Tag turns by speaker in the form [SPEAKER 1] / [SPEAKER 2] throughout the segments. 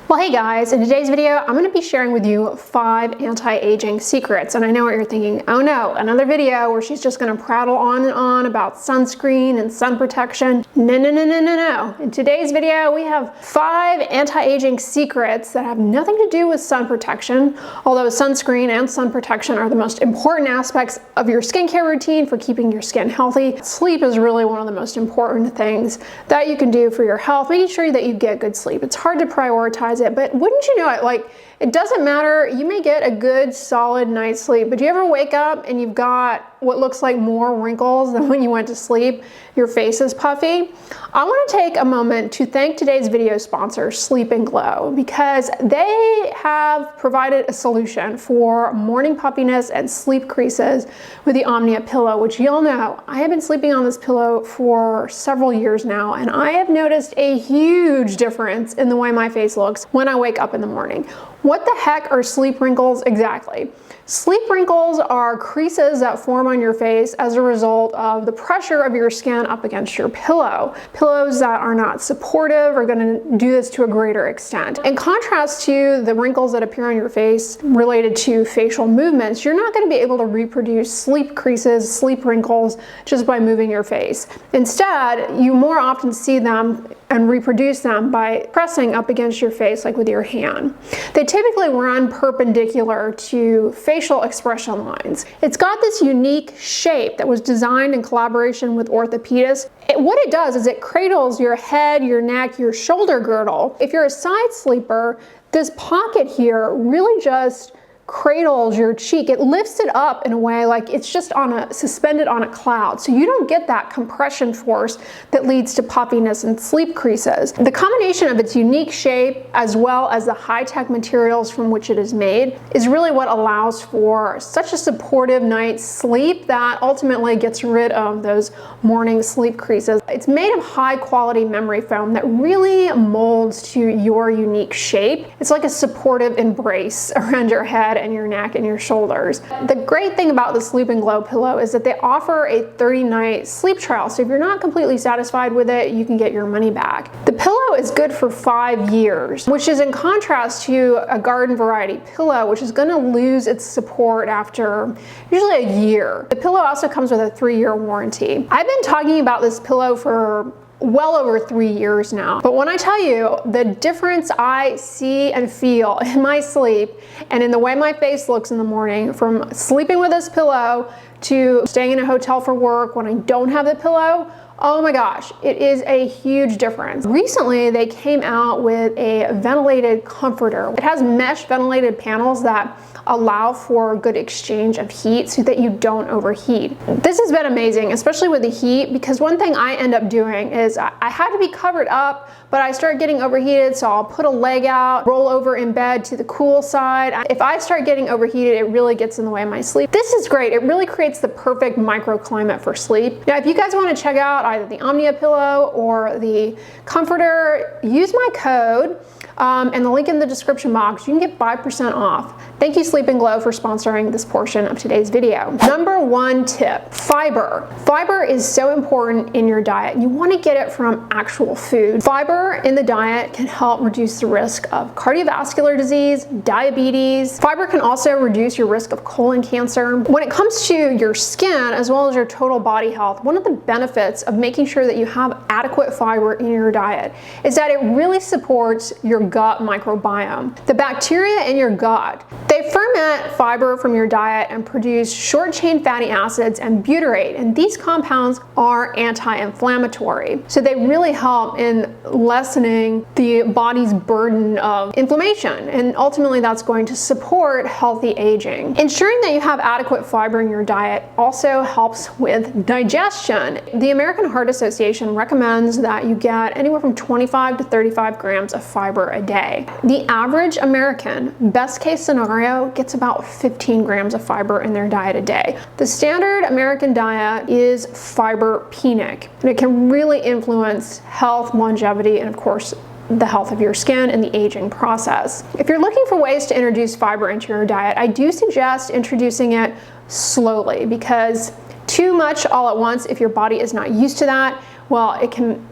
[SPEAKER 1] Well, hey guys, in today's video, I'm going to be sharing with you 5 anti-aging secrets. And I know what you're thinking, oh no, another video where she's just going to prattle on and on about sunscreen and sun protection. No. In today's video, we have 5 anti-aging secrets that have nothing to do with sun protection, although sunscreen and sun protection are the most important aspects of your skincare routine for keeping your skin healthy. Sleep is really one of the most important things that you can do for your health, making sure that you get good sleep. It's hard to prioritize it, but wouldn't you know it, it doesn't matter. You may get a good solid night's sleep, but do you ever wake up and you've got what looks like more wrinkles than when you went to sleep? Your face is puffy. I want to take a moment to thank today's video sponsor, Sleep and Glow, because they have provided a solution for morning puffiness and sleep creases with the Omnia pillow, which you'll know I have been sleeping on this pillow for several years now, and I have noticed a huge difference in the way my face looks when I wake up in the morning. What the heck are sleep wrinkles exactly? Sleep wrinkles are creases that form on your face as a result of the pressure of your skin up against your pillow. Pillows that are not supportive are going to do this to a greater extent. In contrast to the wrinkles that appear on your face related to facial movements, you're not going to be able to reproduce sleep creases, sleep wrinkles just by moving your face. Instead, you more often see them and reproduce them by pressing up against your face, like with your hand. They typically run perpendicular to facial expression lines. It's got this unique shape that was designed in collaboration with orthopedists. What it does is it cradles your head, your neck, your shoulder girdle. If you're a side sleeper, this pocket here really just cradles your cheek. It lifts it up in a way like it's just suspended on a cloud. So you don't get that compression force that leads to puffiness and sleep creases. The combination of its unique shape as well as the high-tech materials from which it is made is really what allows for such a supportive night's sleep that ultimately gets rid of those morning sleep creases. It's made of high-quality memory foam that really molds to your unique shape. It's like a supportive embrace around your head and your neck and your shoulders. The great thing about the Sleep and Glow pillow is that they offer a 30-night sleep trial. So if you're not completely satisfied with it, you can get your money back. The pillow is good for 5 years, which is in contrast to a garden variety pillow, which is going to lose its support after usually a year. The pillow also comes with a 3-year warranty. I've been talking about this pillow for well over 3 years now. But when I tell you the difference I see and feel in my sleep and in the way my face looks in the morning from sleeping with this pillow to staying in a hotel for work when I don't have the pillow, oh my gosh, it is a huge difference. Recently, they came out with a ventilated comforter. It has mesh ventilated panels that allow for good exchange of heat so that you don't overheat. This has been amazing, especially with the heat, because one thing I end up doing is I had to be covered up, but I start getting overheated, so I'll put a leg out, roll over in bed to the cool side. If I start getting overheated, it really gets in the way of my sleep. This is great. It really creates the perfect microclimate for sleep. Now, if you guys want to check out either the Omnia pillow or the comforter, use my code and the link in the description box. You can get 5% off. Thank you, Sleep and Glow, for sponsoring this portion of today's video. Number 1 tip, fiber. Fiber is so important in your diet. You want to get it from actual food. Fiber in the diet can help reduce the risk of cardiovascular disease, diabetes. Fiber can also reduce your risk of colon cancer. When it comes to your skin as well as your total body health, one of the benefits of making sure that you have adequate fiber in your diet is that it really supports your gut microbiome. The bacteria in your gut, they ferment fiber from your diet and produce short-chain fatty acids and butyrate, and these compounds are anti-inflammatory. So they really help in lessening the body's burden of inflammation, and ultimately that's going to support healthy aging. Ensuring that you have adequate fiber in your diet also helps with digestion. The American Heart Association recommends that you get anywhere from 25 to 35 grams of fiber a day. The average American, best case scenario, gets about 15 grams of fiber in their diet a day. The standard American diet is fiberpenic, and it can really influence health, longevity, and of course, the health of your skin and the aging process. If you're looking for ways to introduce fiber into your diet, I do suggest introducing it slowly, because too much all at once, if your body is not used to that, well, it can,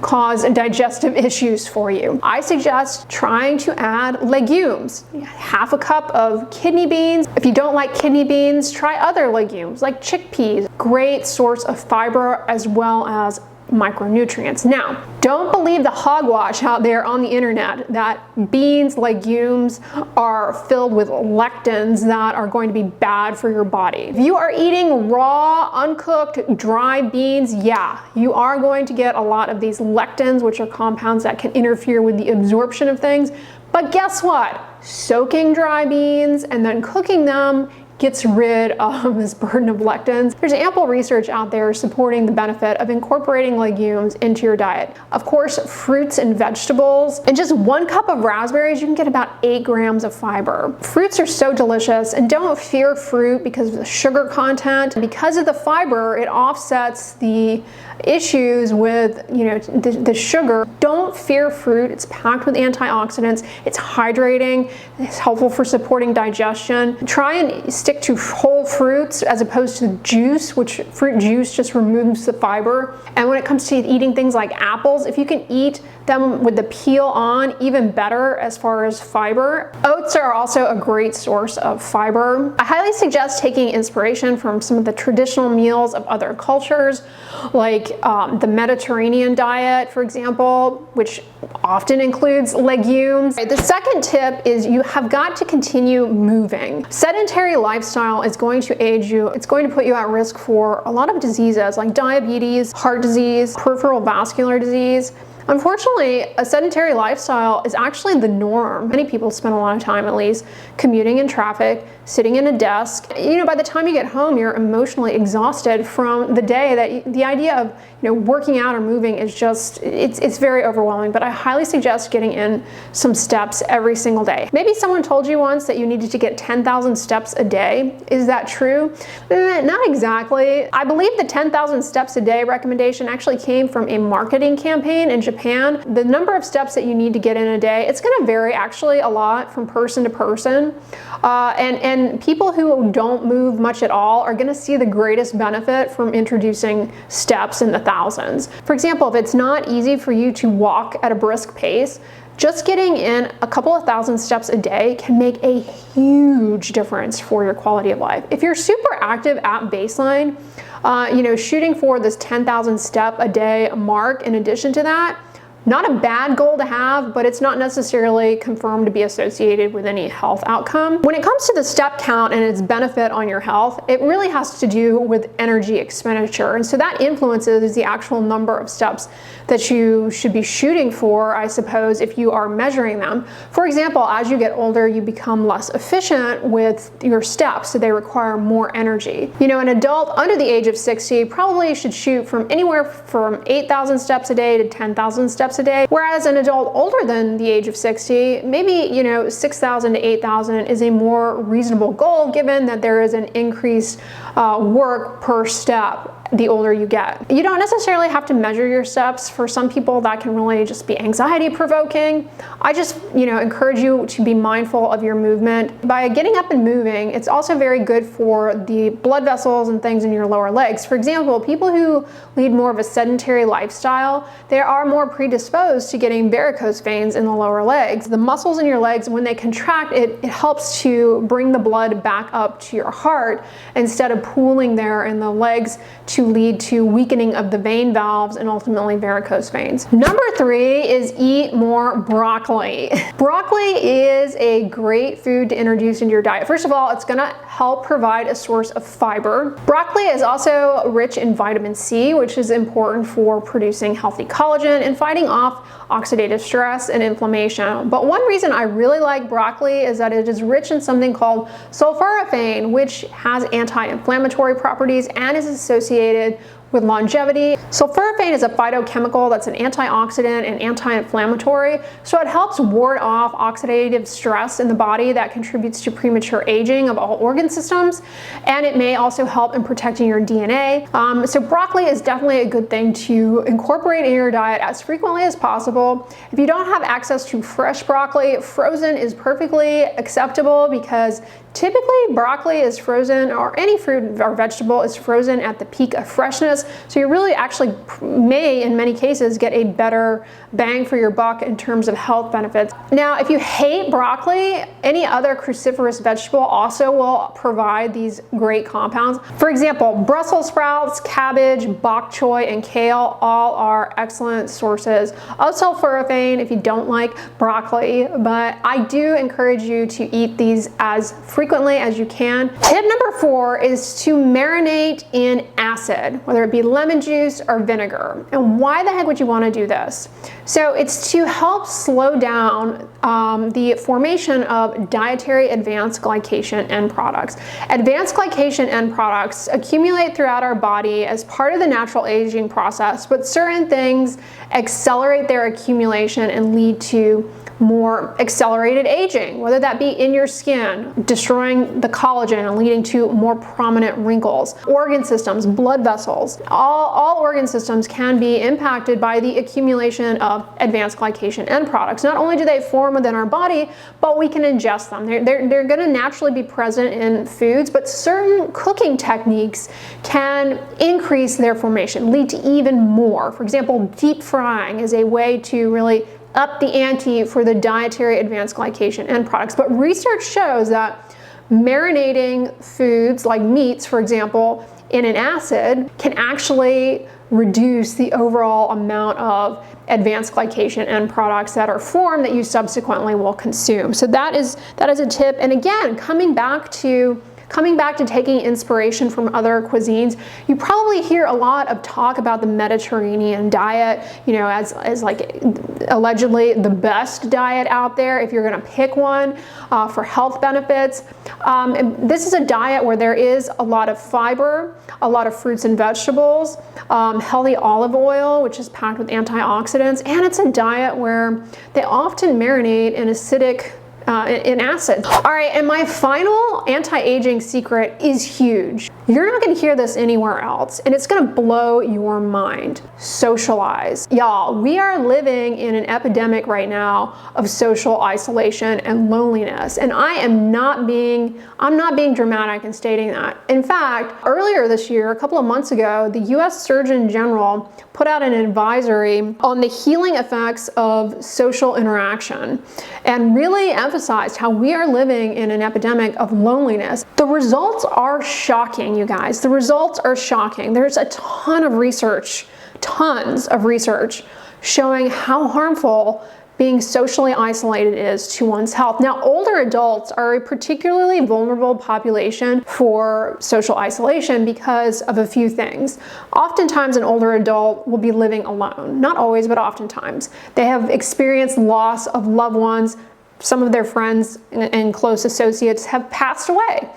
[SPEAKER 1] cause digestive issues for you. I suggest trying to add legumes. Half a cup of kidney beans. If you don't like kidney beans, try other legumes like chickpeas. Great source of fiber as well as micronutrients. Now, don't believe the hogwash out there on the internet that beans, legumes are filled with lectins that are going to be bad for your body. If you are eating raw, uncooked, dry beans, yeah, you are going to get a lot of these lectins, which are compounds that can interfere with the absorption of things. But guess what? Soaking dry beans and then cooking them gets rid of this burden of lectins. There's ample research out there supporting the benefit of incorporating legumes into your diet. Of course, fruits and vegetables. In just 1 cup of raspberries, you can get about 8 grams of fiber. Fruits are so delicious, and don't fear fruit because of the sugar content. Because of the fiber, it offsets the issues with the sugar. Don't fear fruit. It's packed with antioxidants. It's hydrating. It's helpful for supporting digestion. Try and stick to whole fruits as opposed to juice, which fruit juice just removes the fiber. And when it comes to eating things like apples, if you can eat them with the peel on, even better as far as fiber. Oats are also a great source of fiber. I highly suggest taking inspiration from some of the traditional meals of other cultures, like the Mediterranean diet, for example, which often includes legumes. The second tip is you have got to continue moving. Sedentary lifestyle is going to age you. It's going to put you at risk for a lot of diseases like diabetes, heart disease, peripheral vascular disease. Unfortunately, a sedentary lifestyle is actually the norm. Many people spend a lot of time, at least, commuting in traffic, sitting in a desk. By the time you get home, you're emotionally exhausted from the day. That the idea of working out or moving is just, it's very overwhelming. But I highly suggest getting in some steps every single day. Maybe someone told you once that you needed to get 10,000 steps a day. Is that true? Not exactly. I believe the 10,000 steps a day recommendation actually came from a marketing campaign in Japan. The number of steps that you need to get in a day, it's going to vary actually a lot from person to person. And people who don't move much at all are going to see the greatest benefit from introducing steps in the thousands. For example, if it's not easy for you to walk at a brisk pace, just getting in a couple of thousand steps a day can make a huge difference for your quality of life. If you're super active at baseline, shooting for this 10,000 step a day mark in addition to that, not a bad goal to have, but it's not necessarily confirmed to be associated with any health outcome. When it comes to the step count and its benefit on your health, it really has to do with energy expenditure. And so that influences the actual number of steps that you should be shooting for, I suppose, if you are measuring them. For example, as you get older, you become less efficient with your steps, so they require more energy. An adult under the age of 60 probably should shoot from anywhere from 8,000 steps a day to 10,000 steps a day, whereas an adult older than the age of 60, maybe 6,000 to 8,000 is a more reasonable goal, given that there is an increased work per step the older you get. You don't necessarily have to measure your steps. For some people, that can really just be anxiety provoking. I just encourage you to be mindful of your movement. By getting up and moving, it's also very good for the blood vessels and things in your lower legs. For example, people who lead more of a sedentary lifestyle, they are more predisposed to getting varicose veins in the lower legs. The muscles in your legs, when they contract, it helps to bring the blood back up to your heart instead of pooling there in the legs to lead to weakening of the vein valves and ultimately varicose veins. Number 3 is eat more broccoli. Broccoli is a great food to introduce into your diet. First of all, it's gonna help provide a source of fiber. Broccoli is also rich in vitamin C, which is important for producing healthy collagen and fighting off oxidative stress and inflammation. But one reason I really like broccoli is that it is rich in something called sulforaphane, which has anti-inflammatory properties and is associated with longevity. Sulforaphane is a phytochemical that's an antioxidant and anti-inflammatory, so it helps ward off oxidative stress in the body that contributes to premature aging of all organ systems, and it may also help in protecting your DNA. So broccoli is definitely a good thing to incorporate in your diet as frequently as possible. If you don't have access to fresh broccoli, frozen is perfectly acceptable because typically broccoli is frozen, or any fruit or vegetable is frozen at the peak of freshness. business. So you really actually may, in many cases, get a better bang for your buck in terms of health benefits. Now, if you hate broccoli, any other cruciferous vegetable also will provide these great compounds. For example, Brussels sprouts, cabbage, bok choy, and kale all are excellent sources of sulforaphane if you don't like broccoli, but I do encourage you to eat these as frequently as you can. Tip number 4 is to marinate in acid, whether it be lemon juice or vinegar. And why the heck would you want to do this? So it's to help slow down the formation of dietary advanced glycation end products. Advanced glycation end products accumulate throughout our body as part of the natural aging process, but certain things accelerate their accumulation and lead to more accelerated aging, whether that be in your skin, destroying the collagen and leading to more prominent wrinkles. Organ systems, blood vessels, all organ systems can be impacted by the accumulation of advanced glycation end products. Not only do they form within our body, but we can ingest them. They're going to naturally be present in foods, but certain cooking techniques can increase their formation, lead to even more. For example, deep frying is a way to really up the ante for the dietary advanced glycation end products. But research shows that marinating foods like meats, for example, in an acid can actually reduce the overall amount of advanced glycation end products that are formed that you subsequently will consume. So that is a tip. And again, coming back to taking inspiration from other cuisines, you probably hear a lot of talk about the Mediterranean diet, as like allegedly the best diet out there if you're gonna pick one for health benefits. This is a diet where there is a lot of fiber, a lot of fruits and vegetables, healthy olive oil, which is packed with antioxidants, and it's a diet where they often marinate in acidic in acid. All right, and my final anti-aging secret is huge. You're not gonna hear this anywhere else, and it's gonna blow your mind. Socialize. Y'all, we are living in an epidemic right now of social isolation and loneliness, and I'm not being dramatic in stating that. In fact, earlier this year, a couple of months ago, the US Surgeon General put out an advisory on the healing effects of social interaction and really emphasized how we are living in an epidemic of loneliness. The results are shocking, you guys. The results are shocking. There's a ton of research, tons of research showing how harmful being socially isolated is to one's health. Now, older adults are a particularly vulnerable population for social isolation because of a few things. Oftentimes, an older adult will be living alone. Not always, but oftentimes. They have experienced loss of loved ones. Some of their friends and close associates have passed away.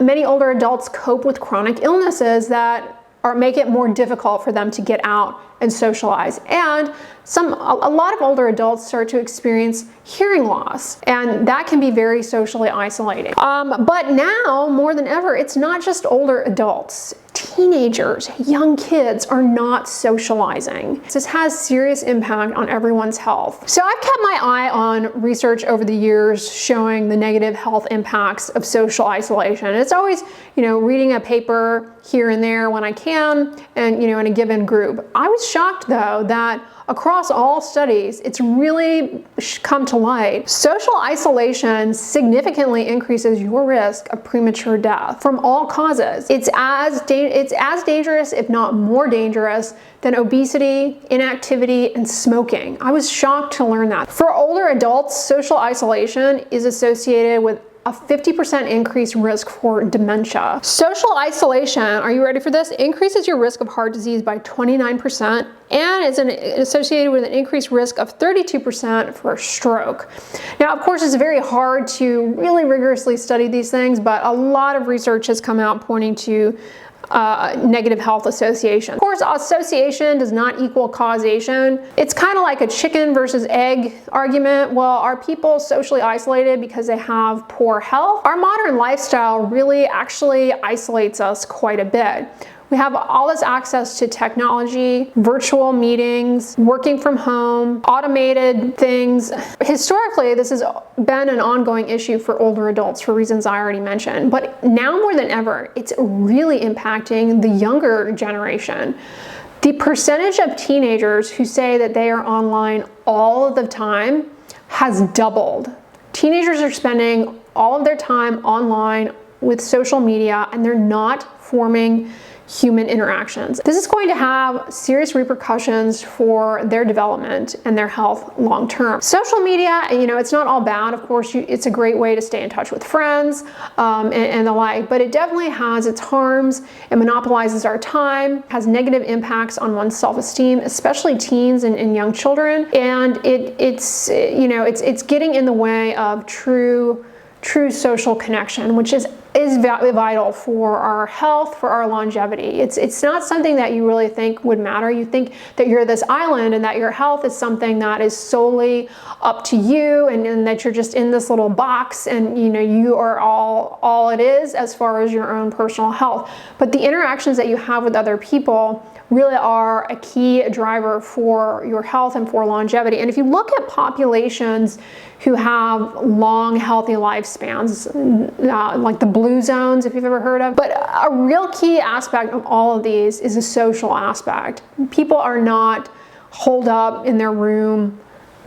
[SPEAKER 1] Many older adults cope with chronic illnesses that make it more difficult for them to get out and socialize. And a lot of older adults start to experience hearing loss, and that can be very socially isolating. But now, more than ever, it's not just older adults. Teenagers, young kids are not socializing. This has serious impact on everyone's health. So I've kept my eye on research over the years showing the negative health impacts of social isolation. It's always, reading a paper here and there when I can, and in a given group. I was shocked though that across all studies, it's really come to light. Social isolation significantly increases your risk of premature death from all causes. It's as dangerous, if not more dangerous, than obesity, inactivity, and smoking. I was shocked to learn that. For older adults, social isolation is associated with a 50% increased risk for dementia. Social isolation, are you ready for this? Increases your risk of heart disease by 29% and is associated with an increased risk of 32% for stroke. Now, of course, it's very hard to really rigorously study these things, but a lot of research has come out pointing to negative health association. Of course, association does not equal causation. It's kind of like a chicken versus egg argument. Well, are people socially isolated because they have poor health? Our modern lifestyle really actually isolates us quite a bit. We have all this access to technology, virtual meetings, working from home, automated things. Historically, this has been an ongoing issue for older adults for reasons I already mentioned, but now more than ever, it's really impacting the younger generation. The percentage of teenagers who say that they are online all of the time has doubled. Teenagers are spending all of their time online with social media, and they're not forming human interactions. This is going to have serious repercussions for their development and their health long term. Social media, it's not all bad. Of course, it's a great way to stay in touch with friends and the like, but it definitely has its harms. It monopolizes our time, has negative impacts on one's self-esteem, especially teens and young children, and it's getting in the way of true social connection, which is vital for our health, for our longevity. It's not something that you really think would matter. You think that you're this island and that your health is something that is solely up to you, and that you're just in this little box, and you are all it is as far as your own personal health. But the interactions that you have with other people really are a key driver for your health and for longevity. And if you look at populations who have long, healthy lifespans, like the blue zones, if you've ever heard of, but a real key aspect of all of these is a social aspect. People are not holed up in their room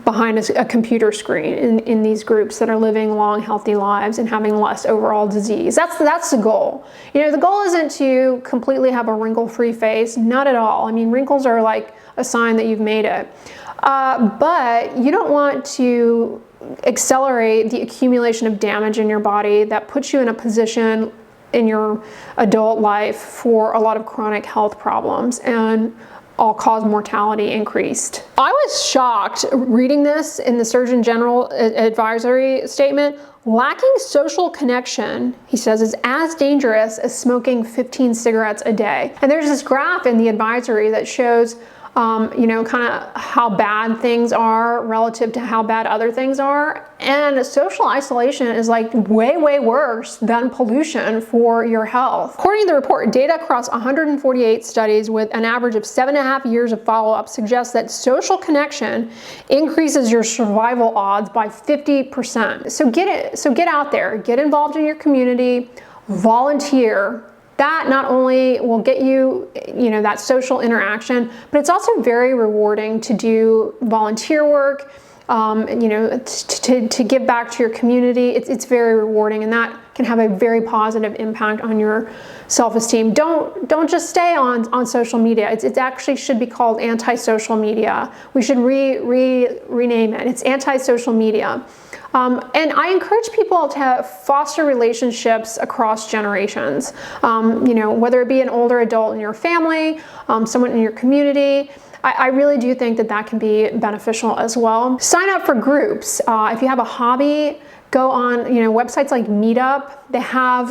[SPEAKER 1] behind a computer screen in these groups that are living long, healthy lives and having less overall disease. That's the goal. The goal isn't to completely have a wrinkle-free face, not at all. I mean, wrinkles are like a sign that you've made it. But you don't want to accelerate the accumulation of damage in your body that puts you in a position in your adult life for a lot of chronic health problems and all-cause mortality increased. I was shocked reading this in the Surgeon General advisory statement. Lacking social connection, he says, is as dangerous as smoking 15 cigarettes a day. And there's this graph in the advisory that shows kind of how bad things are relative to how bad other things are. And social isolation is like way, way worse than pollution for your health. According to the report, data across 148 studies with an average of 7.5 years of follow-up suggests that social connection increases your survival odds by 50%. So get out there, get involved in your community, volunteer. That not only will get you, that social interaction, but it's also very rewarding to do volunteer work, to give back to your community. It's very rewarding, and that can have a very positive impact on your self-esteem. Don't just stay on social media. It actually should be called anti-social media. We should rename it. It's anti-social media. And I encourage people to foster relationships across generations, whether it be an older adult in your family, someone in your community. I really do think that can be beneficial as well. Sign up for groups. If you have a hobby, go on, websites like Meetup. They have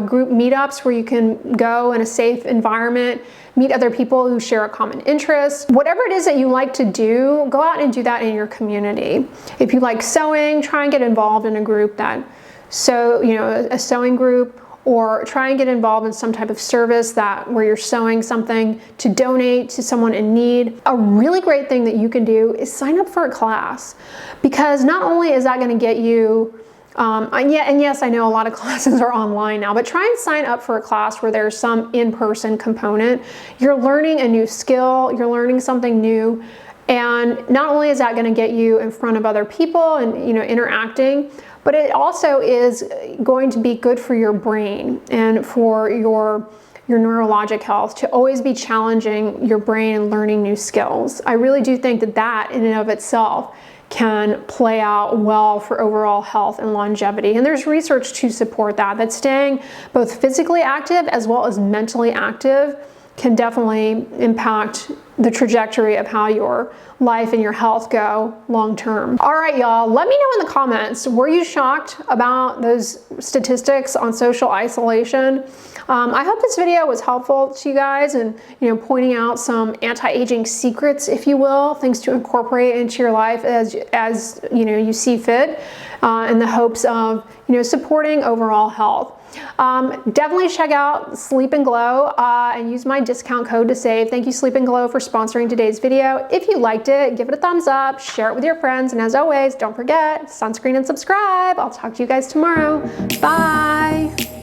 [SPEAKER 1] group meetups where you can go in a safe environment, meet other people who share a common interest. Whatever it is that you like to do, go out and do that in your community. If you like sewing, try and get involved in a group a sewing group, or try and get involved in some type of service where you're sewing something to donate to someone in need. A really great thing that you can do is sign up for a class, because not only is that going to get you and yes, I know a lot of classes are online now, but try and sign up for a class where there's some in-person component. You're learning a new skill, you're learning something new, and not only is that going to get you in front of other people and interacting, but it also is going to be good for your brain and for your neurologic health, to always be challenging your brain and learning new skills. I really do think that in and of itself can play out well for overall health and longevity. And there's research to support that staying both physically active as well as mentally active can definitely impact the trajectory of how your life and your health go long term. All right, y'all, let me know in the comments, were you shocked about those statistics on social isolation? I hope this video was helpful to you guys, and pointing out some anti-aging secrets, if you will, things to incorporate into your life as you see fit, in the hopes of supporting overall health. Definitely check out Sleep and Glow and use my discount code to save. Thank you, Sleep and Glow, for sponsoring today's video. If you liked it, give it a thumbs up, share it with your friends, and as always, don't forget, sunscreen and subscribe. I'll talk to you guys tomorrow. Bye.